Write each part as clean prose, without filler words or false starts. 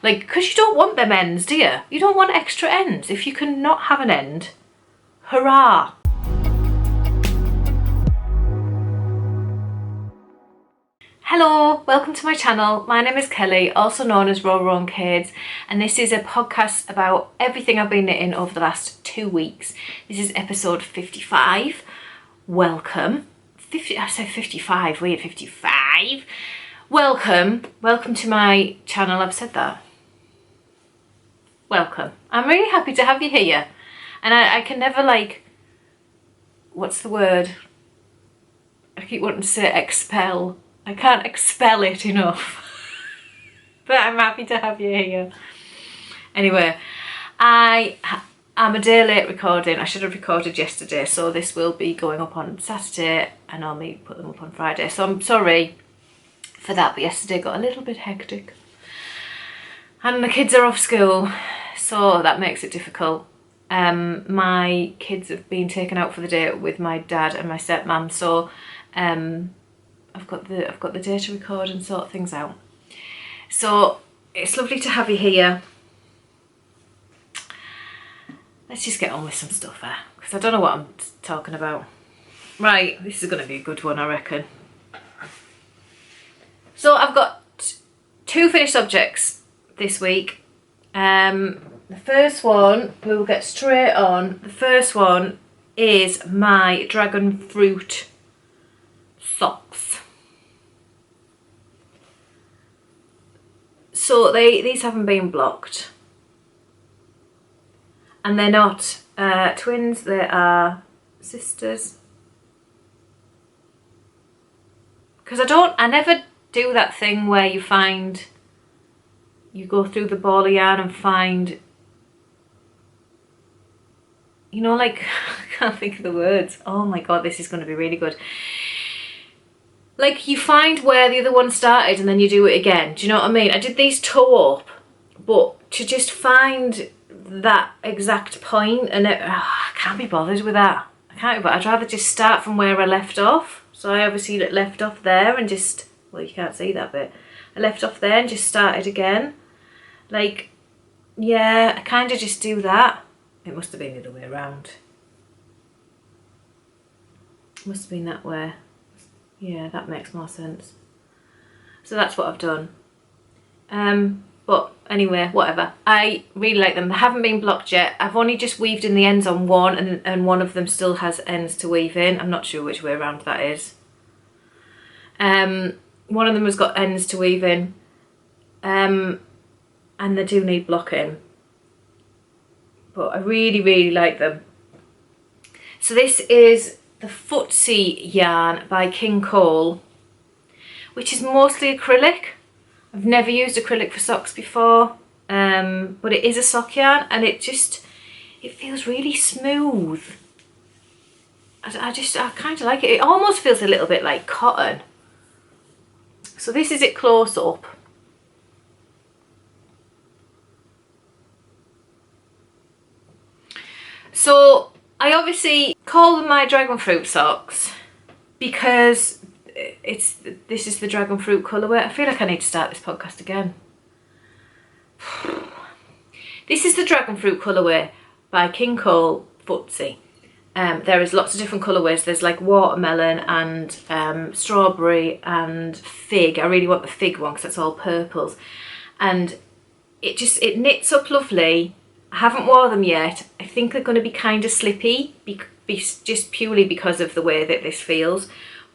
Like, because you don't want them ends, do you? You don't want extra ends. If you can not have an end, hurrah. Hello, welcome to my channel. My name is Kelly, also known as RowRow and Kades, and this is a podcast about everything I've been knitting over the last 2 weeks. This is episode 55. Welcome. I said 55, we're at 55. Welcome to my channel. I've said that. Welcome. I'm really happy to have you here. And I can never, like, what's the word? I keep wanting to say expel. I can't expel it enough. But I'm happy to have you here. Anyway, I'm a day late recording. I should have recorded yesterday, so this will be going up on Saturday. I normally put them up on Friday, so I'm sorry for that, but yesterday got a little bit hectic. And the kids are off school, so that makes it difficult. My kids have been taken out for the day with my dad and my stepmom, so I've got the day to record and sort things out. So it's lovely to have you here. Let's just get on with some stuff there, because I don't know what I'm talking about. Right, this is going to be a good one, I reckon. So I've got 2 finished objects this week. The first one, we will get straight on. The first one is my dragon fruit socks. So these haven't been blocked. And they're not twins, they are sisters. Because I never do that thing where you go through the ball of yarn and find, you know, like, I can't think of the words. Oh my god, this is going to be really good. Like, you find where the other one started and then you do it again. Do you know what I mean? I did these toe up, but to just find that exact point, and I can't be bothered with that. I'd rather just start from where I left off. So I obviously left off there and just, well, you can't see that bit. I left off there and just started again. Like, yeah, I kind of just do that. It must have been the other way around. It must have been that way. Yeah, that makes more sense. So that's what I've done. But anyway, whatever. I really like them. They haven't been blocked yet. I've only just weaved in the ends on one, and one of them still has ends to weave in. I'm not sure which way around that is. One of them has got ends to weave in. And they do need blocking. But I really, really like them. So this is the Footsie yarn by King Cole, which is mostly acrylic. I've never used acrylic for socks before, but it is a sock yarn, and it feels really smooth. I kind of like it. It almost feels a little bit like cotton. So this is it close up. So I obviously call them my dragon fruit socks because this is the dragon fruit colourway. I feel like I need to start this podcast again. This is the dragon fruit colourway by King Cole Footsie. There is lots of different colourways. There's like watermelon and strawberry and fig. I really want the fig one because that's all purples. And it knits up lovely. I haven't worn them yet. I think they're going to be kind of slippy, just purely because of the way that this feels.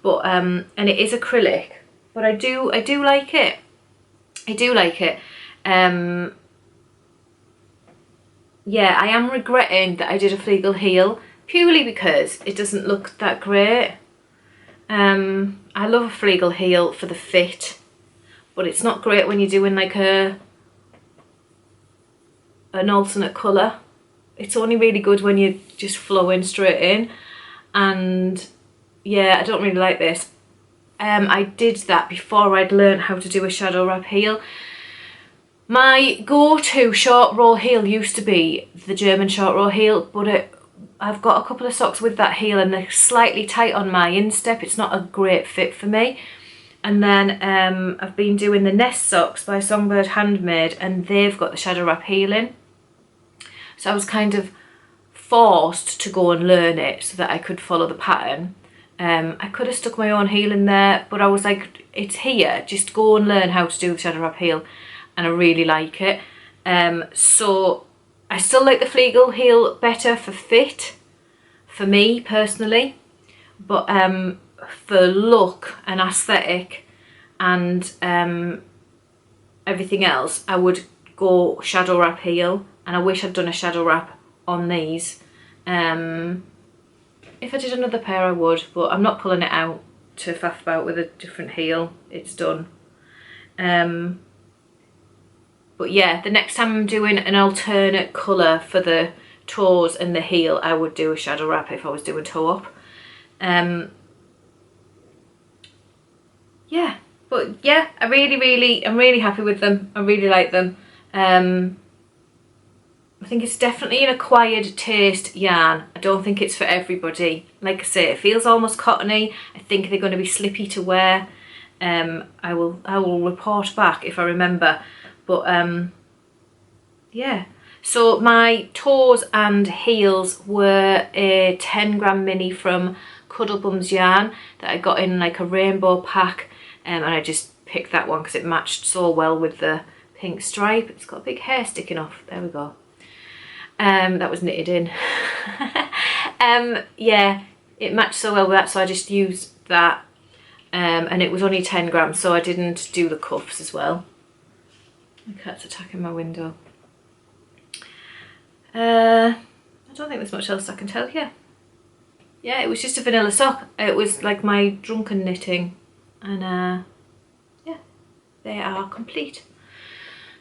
But and it is acrylic, but I do like it. I do like it. Yeah, I am regretting that I did a fleegle heel purely because it doesn't look that great. I love a fleegle heel for the fit, but it's not great when you're doing like an alternate colour. It's only really good when you're just flowing straight in, and yeah, I don't really like this. I did that before I'd learned how to do a shadow wrap heel. My go-to short row heel used to be the German short row heel, but I've got a couple of socks with that heel and they're slightly tight on my instep. It's not a great fit for me. And then I've been doing the Nest Socks by Songbird Handmade, and they've got the shadow wrap healing. So I was kind of forced to go and learn it so that I could follow the pattern. I could have stuck my own heel in there, but I was like, it's here, just go and learn how to do the shadow wrap heel, and I really like it. So I still like the Fleagle heel better for fit, for me personally, but for look and aesthetic and everything else, I would go shadow wrap heel, and I wish I'd done a shadow wrap on these. If I did another pair I would, but I'm not pulling it out to faff about with a different heel. It's done. But yeah, the next time I'm doing an alternate colour for the toes and the heel, I would do a shadow wrap if I was doing toe up. Yeah, but yeah, I'm really happy with them. I really like them. I think it's definitely an acquired taste yarn. I don't think it's for everybody. Like I say, it feels almost cottony. I think they're going to be slippy to wear. I will report back if I remember. But yeah. So my toes and heels were a 10-gram mini from Cuddlebums Yarn that I got in like a rainbow pack, and I just picked that one because it matched so well with the pink stripe. It's got a big hair sticking off. There we go. That was knitted in. Yeah, it matched so well with that, so I just used that, and it was only 10 grams, so I didn't do the cuffs as well. My cat's attacking my window. I don't think there's much else I can tell you. Yeah, it was just a vanilla sock. It was like my drunken knitting, and yeah, they are complete.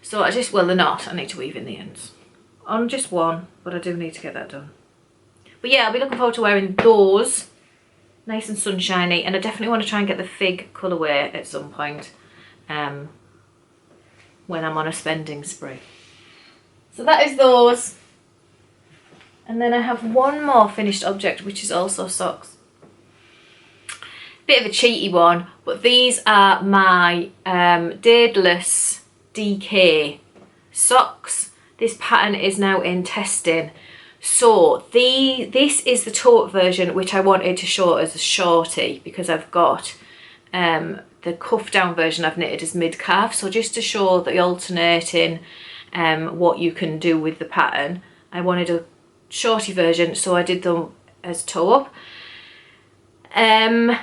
So I just, well, they're not. I need to weave in the ends on just one, but I do need to get that done. But yeah, I'll be looking forward to wearing those, nice and sunshiny, and I definitely want to try and get the fig colourway at some point when I'm on a spending spree. So that is those. And then I have one more finished object, which is also socks. Bit of a cheaty one, but these are my Daedalus DK socks. This pattern is now in testing. So this is the taupe version, which I wanted to show as a shorty because I've got the cuff down version I've knitted as mid calf. So just to show the alternating what you can do with the pattern, I wanted a shorty version, so I did them as toe up. And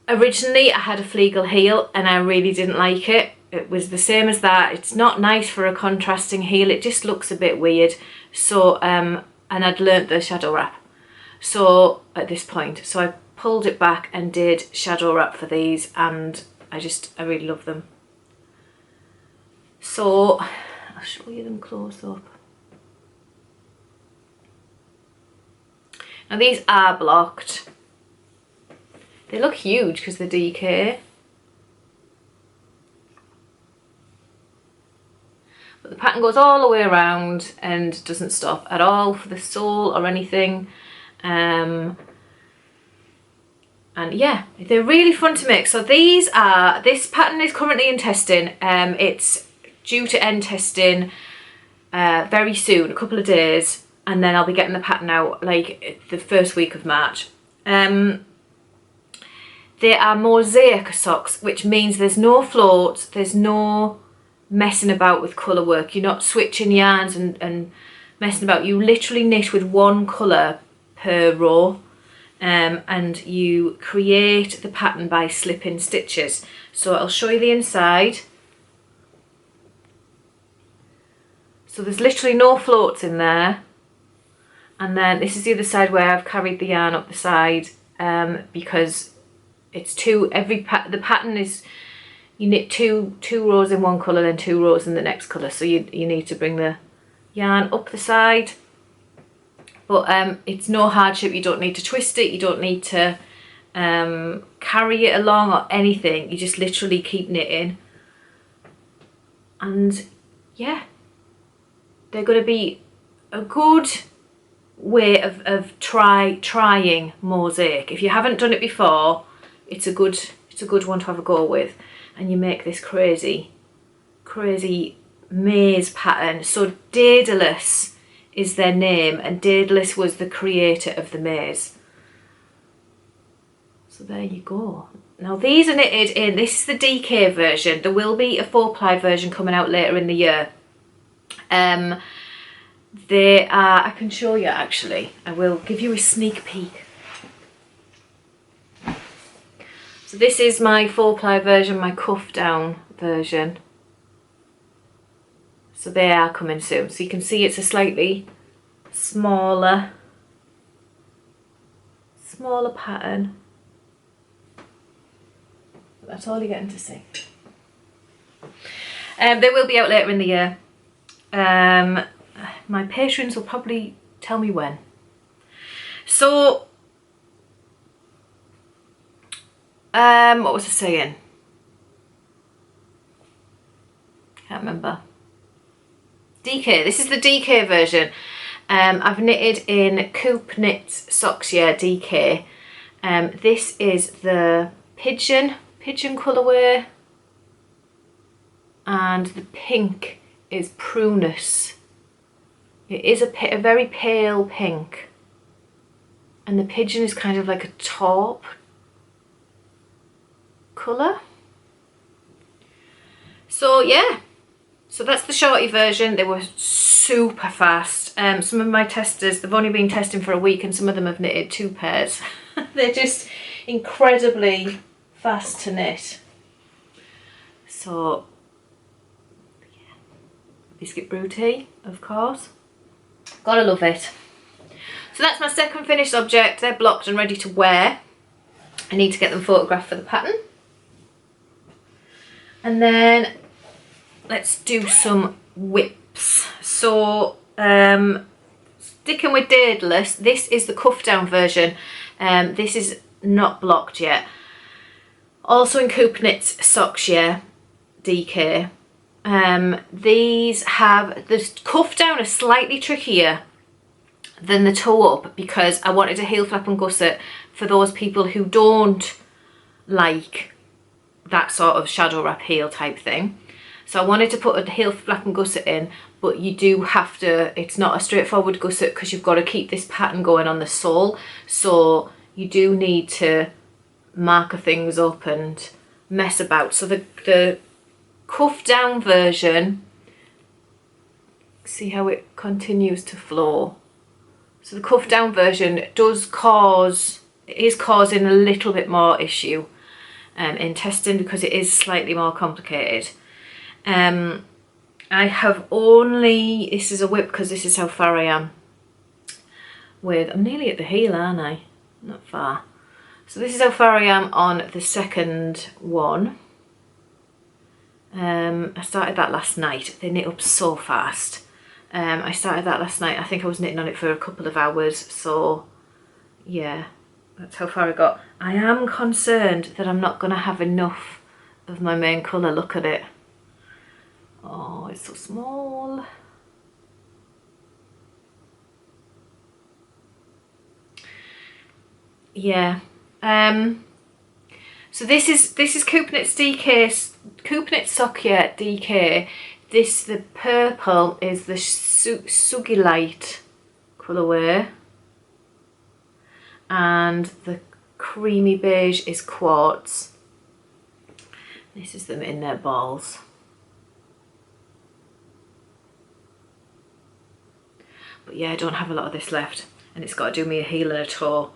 originally I had a Fleagle heel and I really didn't like it. It was the same as that. It's not nice for a contrasting heel. It just looks a bit weird. So, and I'd learnt the shadow wrap. So at this point, so I pulled it back and did shadow wrap for these, and I really love them. So I'll show you them close up. Now these are blocked. They look huge because they're DK. But the pattern goes all the way around and doesn't stop at all for the sole or anything. And yeah, they're really fun to make. So this pattern is currently in testing. It's due to end testing very soon, a couple of days, and then I'll be getting the pattern out like the first week of March. They are mosaic socks, which means there's no floats, there's no messing about with colour work. You're not switching yarns and messing about. You literally knit with one colour per row, and you create the pattern by slipping stitches. So I'll show you the inside. So there's literally no floats in there, and then this is the other side where I've carried the yarn up the side, because it's the pattern is, you knit two rows in one colour, then 2 rows in the next colour, so you need to bring the yarn up the side. But it's no hardship. You don't need to twist it, you don't need to carry it along or anything. You just literally keep knitting, and yeah, they're going to be a good way of trying mosaic. If you haven't done it before, it's a good It's a good one to have a go with. And you make this crazy maze pattern. So Daedalus is their name, and Daedalus was the creator of the maze. So there you go. Now these are knitted in, this is the DK version. There will be a 4-ply version coming out later in the year. They are, I can show you actually, I will give you a sneak peek. So this is my 4-ply version, my cuff down version. So they are coming soon. So you can see it's a slightly smaller pattern. But that's all you're getting to see. They will be out later in the year. My patrons will probably tell me when. So, what was I saying? Can't remember. DK, this is the DK version. I've knitted in Coop Knits Socks Yeah DK. This is the pigeon colourway, and the pink is prunus. It is a very pale pink, and the pigeon is kind of like a taupe colour. So yeah, so that's the shorty version. They were super fast. Some of my testers, they've only been testing for a week, and some of them have knitted 2 pairs. They're just incredibly fast to knit. So yeah, biscuit brew tea, of course. Gotta love it. So that's my second finished object. They're blocked and ready to wear. I need to get them photographed for the pattern. And then let's do some whips. So sticking with Daedalus, this is the cuff down version. This is not blocked yet. Also in Coop Knits Socks Yeah DK. These have the cuff down are slightly trickier than the toe up, because I wanted a heel flap and gusset for those people who don't like that sort of shadow wrap heel type thing. So I wanted to put a heel flap and gusset in, but you do have to, it's not a straightforward gusset because you've got to keep this pattern going on the sole. So you do need to marker things up and mess about. So the cuff down version, see how it continues to flow. So the cuff down version is causing a little bit more issue in testing, because it is slightly more complicated. I have only, this is a whip because this is how far I am with, I'm nearly at the heel, aren't I? Not far. So this is how far I am on the second one. I started that last night. They knit up so fast. I started that last night. I think I was knitting on it for a couple of hours. So yeah, that's how far I got. I am concerned that I'm not going to have enough of my main colour. Look at it. Oh, it's so small. Yeah. So this is Coop Knits DK, Coop Knits Sock Yeah DK. This, the purple is the Suggy Light colourway, and the creamy beige is Quartz. This is them in their balls. But yeah, I don't have a lot of this left, and it's got to do me a heel and a toe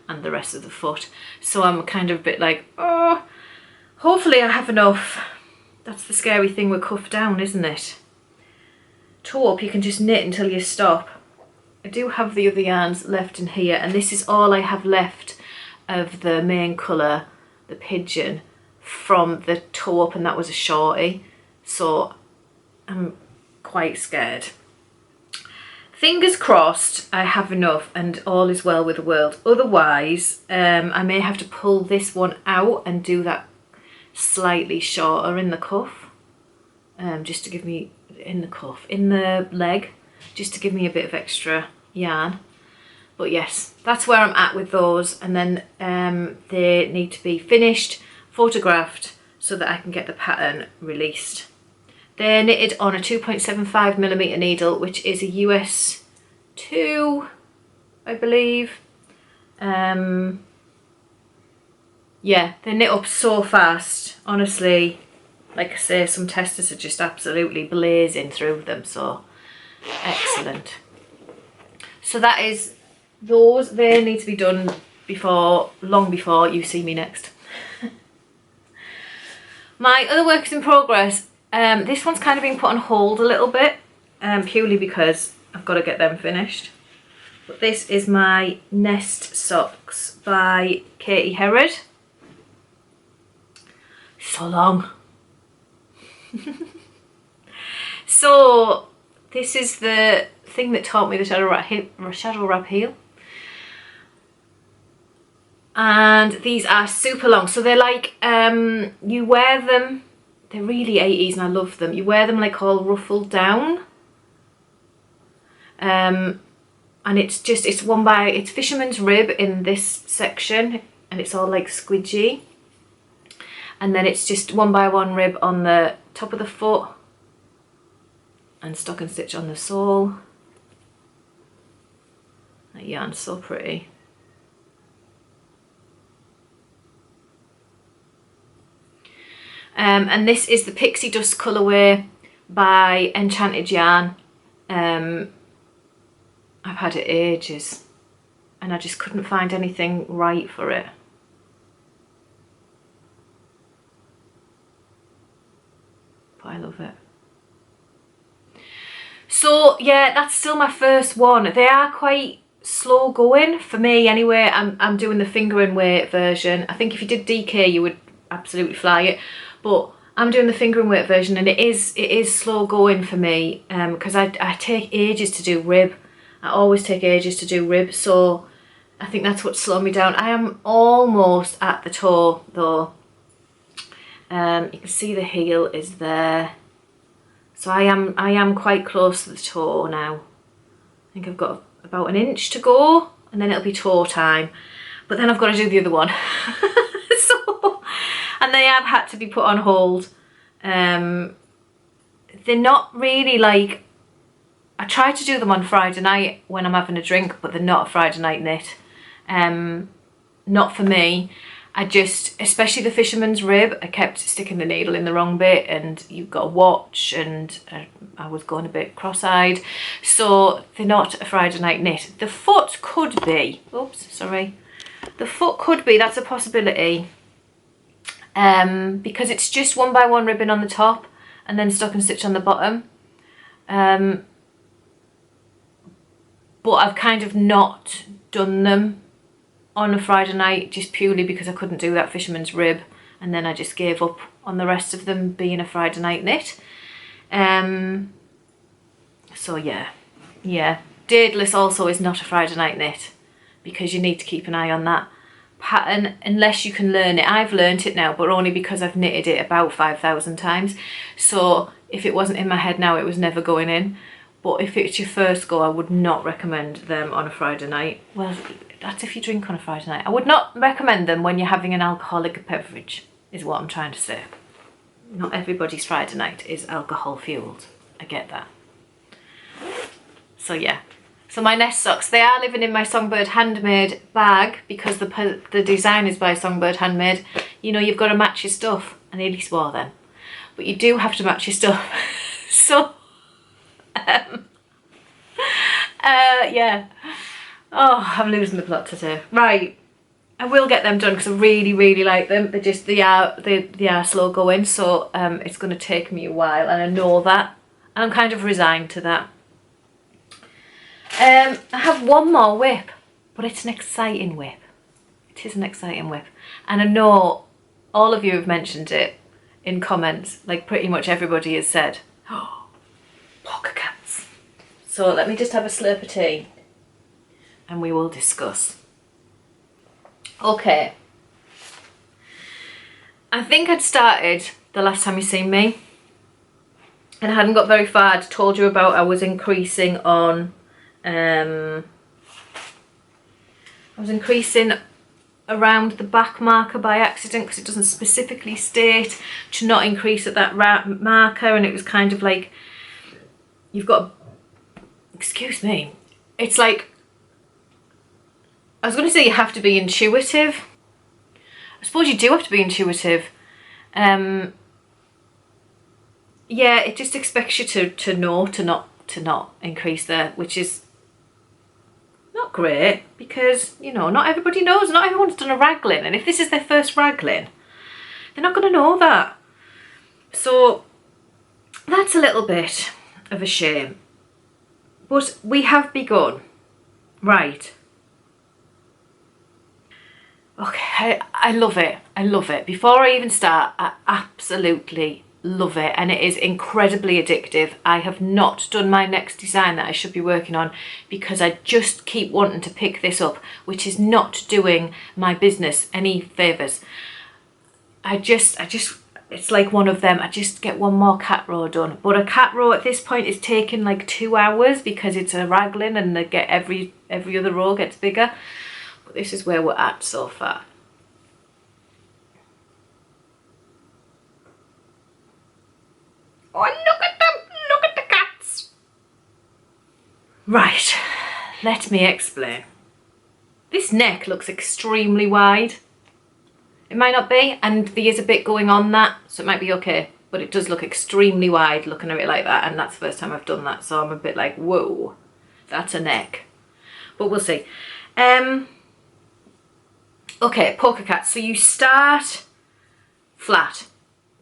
and the rest of the foot. So I'm kind of a bit like, oh, hopefully I have enough. That's the scary thing with cuff down, isn't it? Toe up, you can just knit until you stop. I do have the other yarns left in here, and this is all I have left of the main colour, the pigeon, from the toe up, and that was a shorty. So I'm quite scared. Fingers crossed I have enough and all is well with the world. Otherwise, I may have to pull this one out and do that slightly shorter in the cuff, just to give me, in the leg, just to give me a bit of extra yarn. But yes, that's where I'm at with those, and then they need to be finished, photographed so that I can get the pattern released. They're knitted on a 2.75mm needle, which is a US 2, I believe. Yeah, they knit up so fast, honestly. Like I say, some testers are just absolutely blazing through them, so excellent. So that is those. They need to be done before, long before you see me next. My other work is in progress. This one's kind of been put on hold a little bit, purely because I've got to get them finished. But this is my Nest Socks by Herrod. So long. So this is the thing that taught me the shadow wrap heel. And these are super long, so they're like, you wear them, they're really 80s and I love them. You wear them like all ruffled down. And it's fisherman's rib in this section, and it's all like squidgy. And then it's just 1x1 rib on the top of the foot and stock and stitch on the sole. That yarn's so pretty. And this is the Pixie Dust colourway by Enchanted Yarn. I've had it ages and I just couldn't find anything right for it. But I love it. So yeah, that's still my first one. They are quite slow going for me anyway. I'm doing the fingering weight version. I think if you did DK you would absolutely fly it, but I'm doing the fingering weight version, and it is slow going for me because I take ages to do rib. I always take ages to do rib, so I think that's what's slowing me down. I am almost at the toe though. You can see the heel is there, so I am quite close to the toe now. I think I've got about an inch to go and then it'll be toe time, but then I've got to do the other one. So, and they have had to be put on hold. They're not really like, I try to do them on Friday night when I'm having a drink, but they're not a Friday night knit. Not for me. I just, especially the fisherman's rib, I kept sticking the needle in the wrong bit, and you've got to watch, and I was going a bit cross-eyed. So they're not a Friday night knit. The foot could be, oops, sorry. The foot could be, that's a possibility. Because it's just 1x1 ribbon on the top and then stock and stitch on the bottom. But I've kind of not done them on a Friday night just purely because I couldn't do that fisherman's rib, and then I just gave up on the rest of them being a Friday night knit. So yeah. Daedalus also is not a Friday night knit because you need to keep an eye on that pattern unless you can learn it. I've learnt it now, but only because I've knitted it about 5,000 times. So if it wasn't in my head now, it was never going in. But if it's your first go, I would not recommend them on a Friday night. Well, that's if you drink on a Friday night. I would not recommend them when you're having an alcoholic beverage, is what I'm trying to say. Not everybody's Friday night is alcohol fueled. I get that. So yeah. So my Nest Socks, they are living in my Songbird Handmade bag because the design is by Songbird Handmade. You know, you've got to match your stuff. I nearly swore then. But you do have to match your stuff. So, yeah. Oh, I'm losing the plot today. Right, I will get them done because I really, really like them. They are slow going, so it's going to take me a while, and I know that. And I'm kind of resigned to that. I have one more whip, but it's an exciting whip. It is an exciting whip. And I know all of you have mentioned it in comments, like pretty much everybody has said, oh, Polka cats. So let me just have a slurp of tea and we will discuss. Okay. I think I'd started the last time you seen me and I hadn't got very far. I'd told you about I was increasing on around the back marker by accident because it doesn't specifically state to not increase at that marker, and it was kind of like, you've got, excuse me, it's like, I was going to say you have to be intuitive. I suppose you do have to be intuitive. Yeah, it just expects you to know to not increase there, which is not great because, you know, not everybody knows. Not everyone's done a raglan, and if this is their first raglan, they're not going to know that. So that's a little bit of a shame. But we have begun. Right. Okay, I love it. I love it. Before I even start, I absolutely love it, and it is incredibly addictive. I have not done my next design that I should be working on because I just keep wanting to pick this up, which is not doing my business any favours. I just, it's like one of them, I just get one more cat row done. But a cat row at this point is taking like 2 hours because it's a raglan and they get every other row gets bigger. But this is where we're at so far. Oh, look at them! Look at the cats! Right, let me explain. This neck looks extremely wide. It might not be, and there is a bit going on that, so it might be okay. But it does look extremely wide looking at it like that, and that's the first time I've done that, so I'm a bit like, whoa, that's a neck. But we'll see. Okay, polka cats. So you start flat.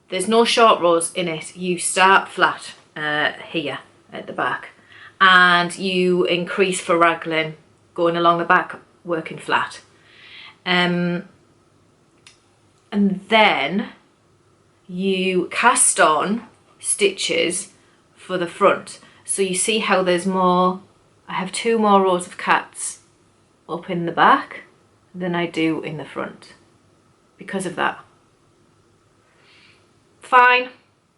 There's no short rows in it. You start flat here at the back, and you increase for raglan going along the back, working flat. And then you cast on stitches for the front. So you see how there's more, I have 2 more rows of cats up in the back than I do in the front because of that. Fine,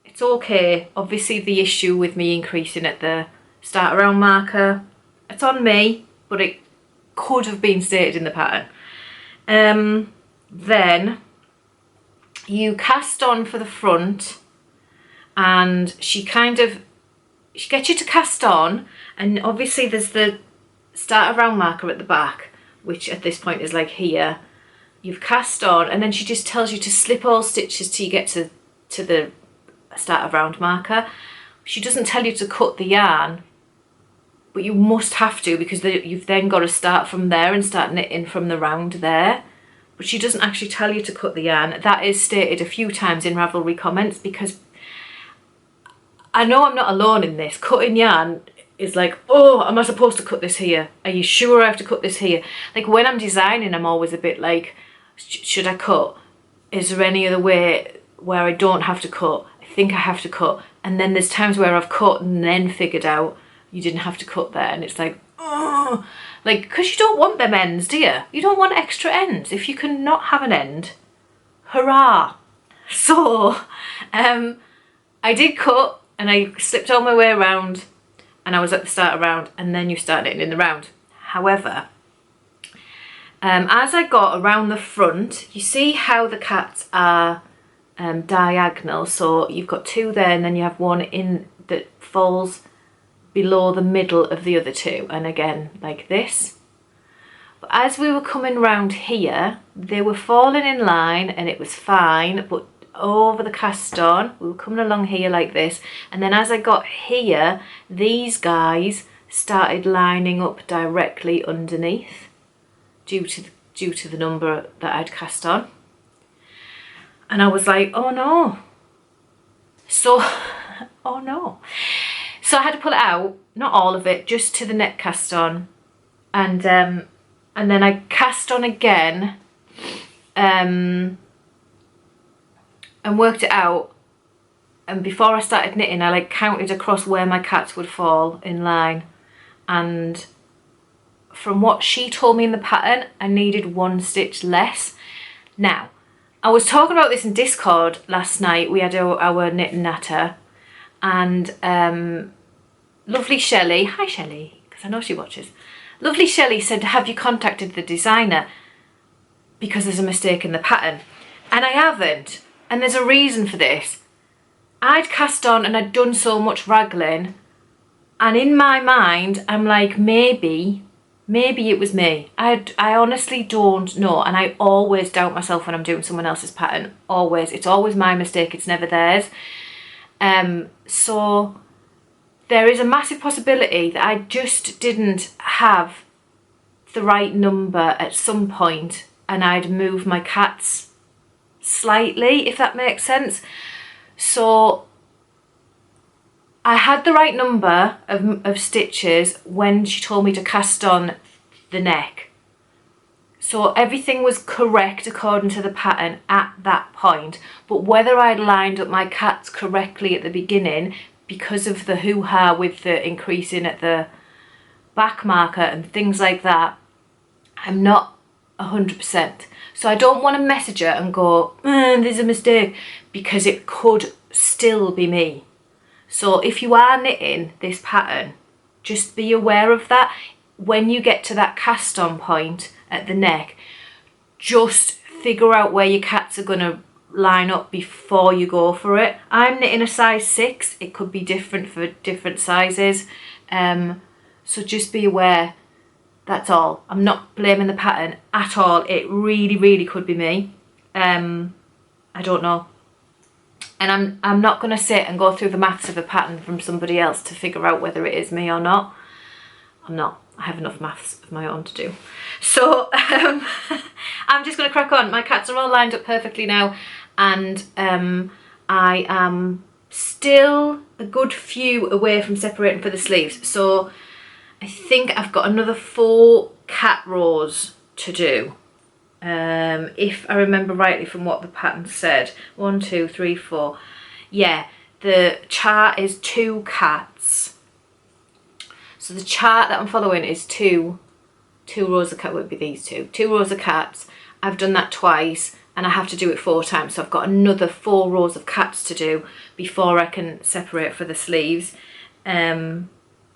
it's okay. Obviously the issue with me increasing at the start around marker, it's on me, but it could have been stated in the pattern. Then you cast on for the front, and she gets you to cast on, and obviously there's the start around marker at the back, which at this point is like here. You've cast on, and then she just tells you to slip all stitches till you get to the start around marker. She doesn't tell you to cut the yarn, but you must have to because you've then got to start from there and start knitting from the round there. But she doesn't actually tell you to cut the yarn. That is stated a few times in Ravelry comments, because I know I'm not alone in this. Cutting yarn is like, oh, am I supposed to cut this here? Are you sure I have to cut this here? Like when I'm designing, I'm always a bit like, should I cut? Is there any other way where I don't have to cut? I think I have to cut. And then there's times where I've cut and then figured out you didn't have to cut there, and it's like, oh, like, because you don't want them ends, do you? You don't want extra ends. If you can not have an end, hurrah. So I did cut, and I slipped all my way around, and I was at the start around, and then you start knitting in the round. However, as I got around the front, you see how the cats are diagonal, so you've got 2 there, and then you have 1 in that falls below the middle of the other 2, and again like this. But as we were coming round here, they were falling in line and it was fine, but over the cast on, we were coming along here like this, and then as I got here, these guys started lining up directly underneath due to the number that I'd cast on. And I was like, oh no. So, oh no. So I had to pull it out, not all of it, just to the neck cast on. And then I cast on again and worked it out. And before I started knitting, I like counted across where my cats would fall in line. And from what she told me in the pattern, I needed 1 stitch less. Now, I was talking about this in Discord last night. We had our knit and natter, and lovely Shelley, hi Shelley, because I know she watches. Lovely Shelley said, have you contacted the designer? because there's a mistake in the pattern. And I haven't. And there's a reason for this. I'd cast on and I'd done so much raglan, and in my mind I'm like, maybe it was me. I honestly don't know, and I always doubt myself when I'm doing someone else's pattern. Always. It's always my mistake, it's never theirs. So there is a massive possibility that I just didn't have the right number at some point, and I'd move my cats slightly, if that makes sense. So I had the right number of stitches when she told me to cast on the neck. So everything was correct according to the pattern at that point. But whether I'd lined up my cats correctly at the beginning because of the hoo-ha with the increasing at the back marker and things like that, I'm not 100%. So I don't want to message her and go, there's a mistake, because it could still be me. So if you are knitting this pattern, just be aware of that. When you get to that cast on point at the neck, just figure out where your cats are going to line up before you go for it. I'm knitting a size 6. It could be different for different sizes. So just be aware. That's all. I'm not blaming the pattern at all. It really, really could be me. I don't know. And I'm not going to sit and go through the maths of a pattern from somebody else to figure out whether it is me or not. I'm not. I have enough maths of my own to do. So I'm just going to crack on. My cats are all lined up perfectly now, and I am still a good few away from separating for the sleeves. So I think I've got another 4 cat rows to do. If I remember rightly from what the pattern said. 1, 2, 3, 4. Yeah, the chart is 2 cats. So the chart that I'm following is two rows of cats. Would be these two rows of cats. I've done that twice, and I have to do it 4 times. So I've got another 4 rows of cats to do before I can separate for the sleeves. But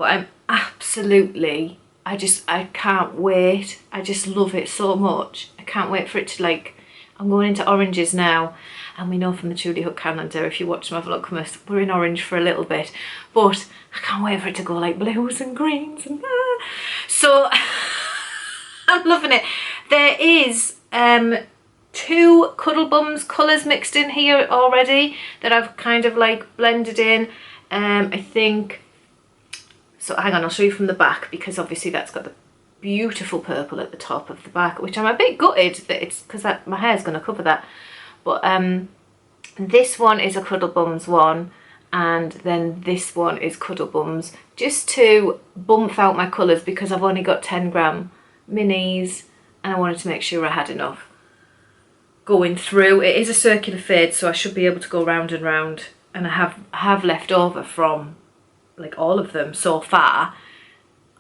I'm absolutely, I can't wait. I just love it so much. I can't wait for it to, like, I'm going into oranges now, and we know from the Julie Hook calendar, if you watch my Vlogmas, we're in orange for a little bit, but I can't wait for it to go like blues and greens and so I'm loving it. There is 2 Cuddlebums colours mixed in here already that I've kind of like blended in. I think, so hang on, I'll show you from the back, because obviously that's got the beautiful purple at the top of the back, which I'm a bit gutted that it's, because that my hair's going to cover that. But this one is a Cuddlebums one, and then this one is Cuddlebums, just to bump out my colours, because I've only got 10 gram minis and I wanted to make sure I had enough going through. It is a circular fade, so I should be able to go round and round, and I have left over from like all of them so far.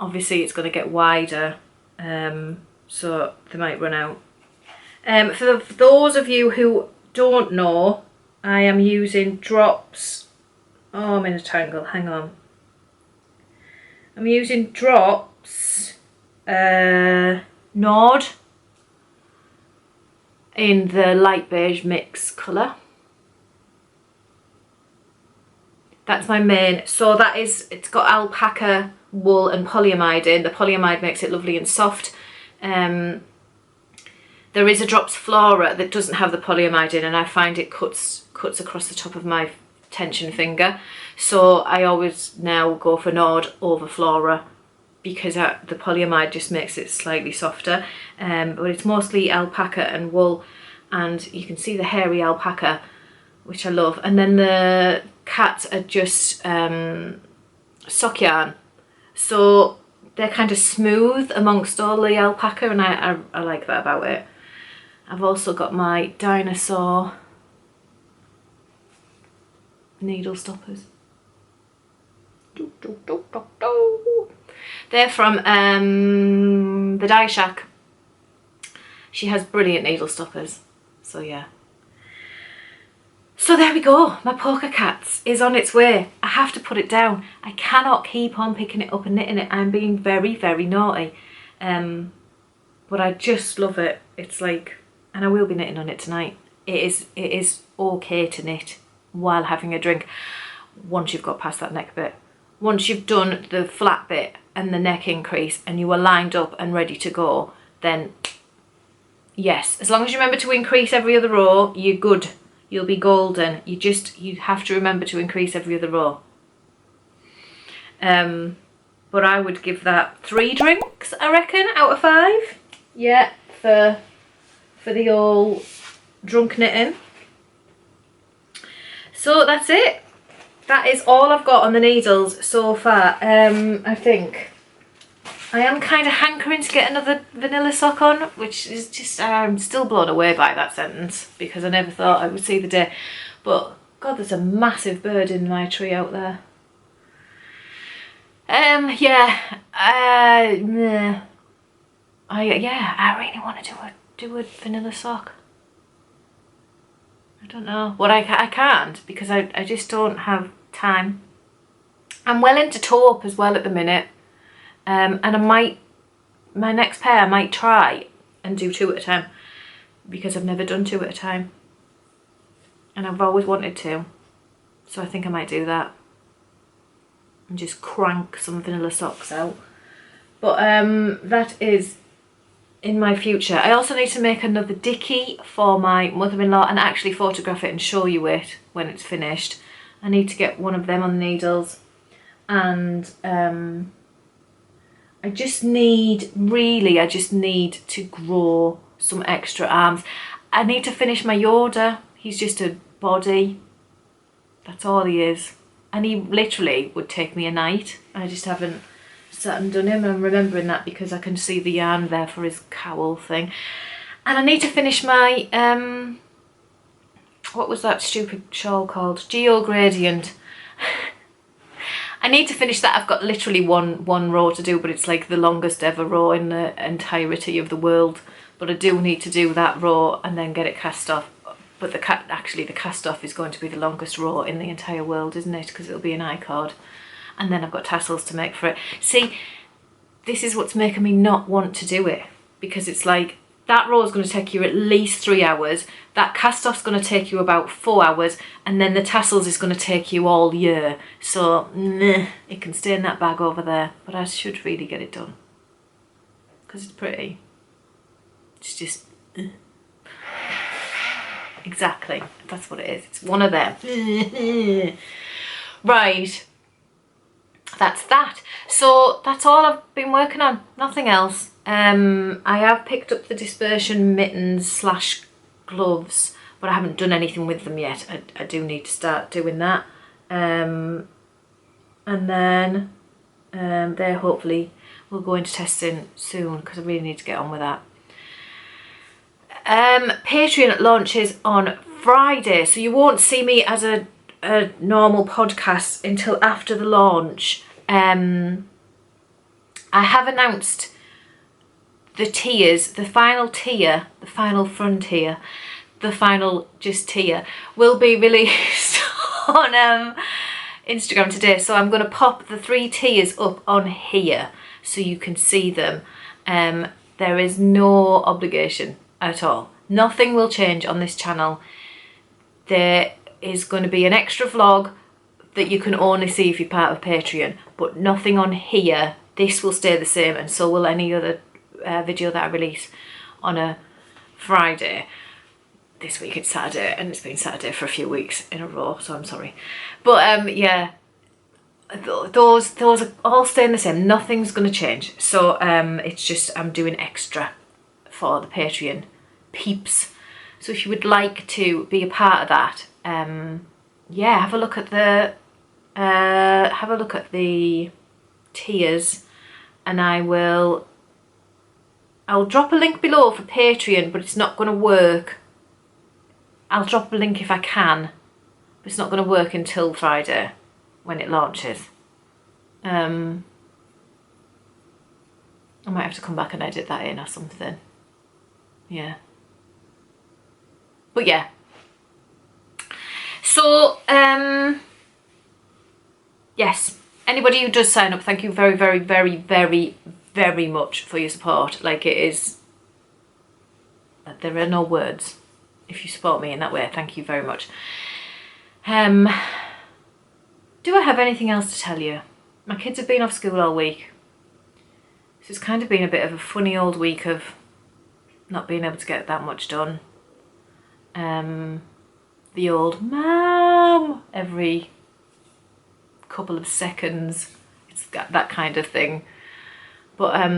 Obviously it's going to get wider, so they might run out. For those of you who don't know, I am using drops. Oh, I'm in a tangle, hang on. I'm using drops Nord in the light beige mix colour. That's my main. So that is, it's got alpaca wool and polyamide in. The polyamide makes it lovely and soft. There is a drops Flora that doesn't have the polyamide in, and I find it cuts across the top of my tension finger. So I always now go for Nord over Flora, because the polyamide just makes it slightly softer. But it's mostly alpaca and wool, and you can see the hairy alpaca, which I love. And then the cats are just sock yarn, so they're kind of smooth amongst all the alpaca, and I like that about it. I've also got my dinosaur needle stoppers. They're from the Dye Shack. She has brilliant needle stoppers, so yeah. So there we go, my Polka Cats is on its way. I have to put it down. I cannot keep on picking it up and knitting it. I'm being very, very naughty. But I just love it. It's like and I will be knitting on it tonight. It is okay to knit while having a drink once you've got past that neck bit. Once you've done the flat bit and the neck increase and you are lined up and ready to go, then yes, as long as you remember to increase every other row, you're good. You'll be golden. You have to remember to increase every other row. But I would give that 3 drinks, I reckon, out of 5. Yeah, for the old drunk knitting. So that's it. That is all I've got on the needles so far. I think I am kind of hankering to get another vanilla sock on, which is just, I'm still blown away by that sentence because I never thought I would see the day. But God, there's a massive bird in my tree out there. Yeah, I really want to do a vanilla sock. I don't know. Well, I can't because I just don't have time. I'm well into taupe as well at the minute. And I might, my next pair I might try and do 2 at a time because I've never done 2 at a time. And I've always wanted to. So I think I might do that. And just crank some vanilla socks out. But that is in my future. I also need to make another dickie for my mother-in-law and actually photograph it and show you it when it's finished. I need to get one of them on the needles. And I just need to grow some extra arms. I need to finish my Yoda. He's just a body. That's all he is. And he literally would take me a night. I just haven't sat and done him. I'm remembering that because I can see the yarn there for his cowl thing. And I need to finish my, what was that stupid shawl called? Geo Gradient. I need to finish that. I've got literally one row to do, but it's like the longest ever row in the entirety of the world. But I do need to do that row and then get it cast off. But the cast off is going to be the longest row in the entire world, isn't it? Because it'll be an I-cord. And then I've got tassels to make for it. See, this is what's making me not want to do it. Because it's like, that row is going to take you at least 3 hours. That cast off's going to take you about 4 hours. And then the tassels is going to take you all year. So, it can stay in that bag over there. But I should really get it done. Because it's pretty. It's just... Exactly, that's what it is. It's one of them. Right, that's that. So that's all I've been working on, nothing else. I have picked up the dispersion mittens / gloves, but I haven't done anything with them yet. I do need to start doing that. And then they hopefully will go into testing soon because I really need to get on with that. Patreon launches on Friday, so you won't see me as a normal podcast until after the launch. I have announced the tiers, the final tier, the final frontier, the final just tier will be released on Instagram today. So I'm going to pop the 3 tiers up on here so you can see them. There is no obligation at all. Nothing will change on this channel. There is going to be an extra vlog that you can only see if you're part of Patreon, but nothing on here. This will stay the same, and so will any other video that I release on a Friday. This week it's Saturday, and it's been Saturday for a few weeks in a row, so I'm sorry. But yeah, those are all staying the same. Nothing's going to change. So it's just I'm doing extra for the Patreon peeps. So if you would like to be a part of that, yeah, have a look at the tiers, and I'll drop a link below for Patreon, but it's not going to work. I'll drop a link if I can, but it's not going to work until Friday when it launches. I might have to come back and edit that in or something. Yeah. But yeah. So, yes. Anybody who does sign up, thank you very, very, very, very, very much for your support. Like, it is There are no words. If you support me in that way, thank you very much. Do I have anything else to tell you? My kids have been off school all week. So it's kind of been a bit of a funny old week of not being able to get that much done. The old "Mum" every couple of seconds. It's that kind of thing. But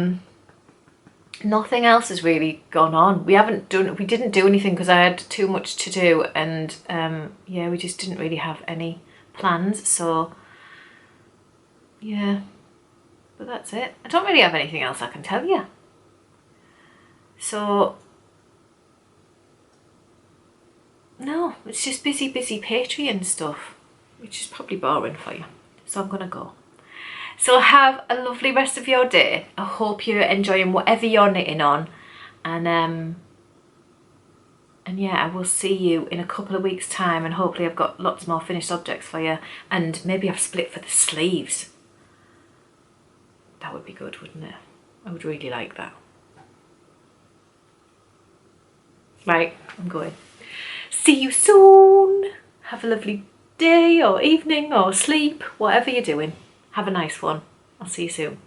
nothing else has really gone on. We didn't do anything because I had too much to do, and yeah, we just didn't really have any plans, so yeah, but that's it. I don't really have anything else I can tell you. So no, it's just busy Patreon stuff, which is probably boring for you. So I'm gonna go. So have a lovely rest of your day. I hope you're enjoying whatever you're knitting on, and yeah, I will see you in a couple of weeks' time, and hopefully I've got lots more finished objects for you, and maybe I've split for the sleeves. That would be good, wouldn't it? I would really like that. Right, I'm going. See you soon. Have a lovely day or evening or sleep, whatever you're doing. Have a nice one. I'll see you soon.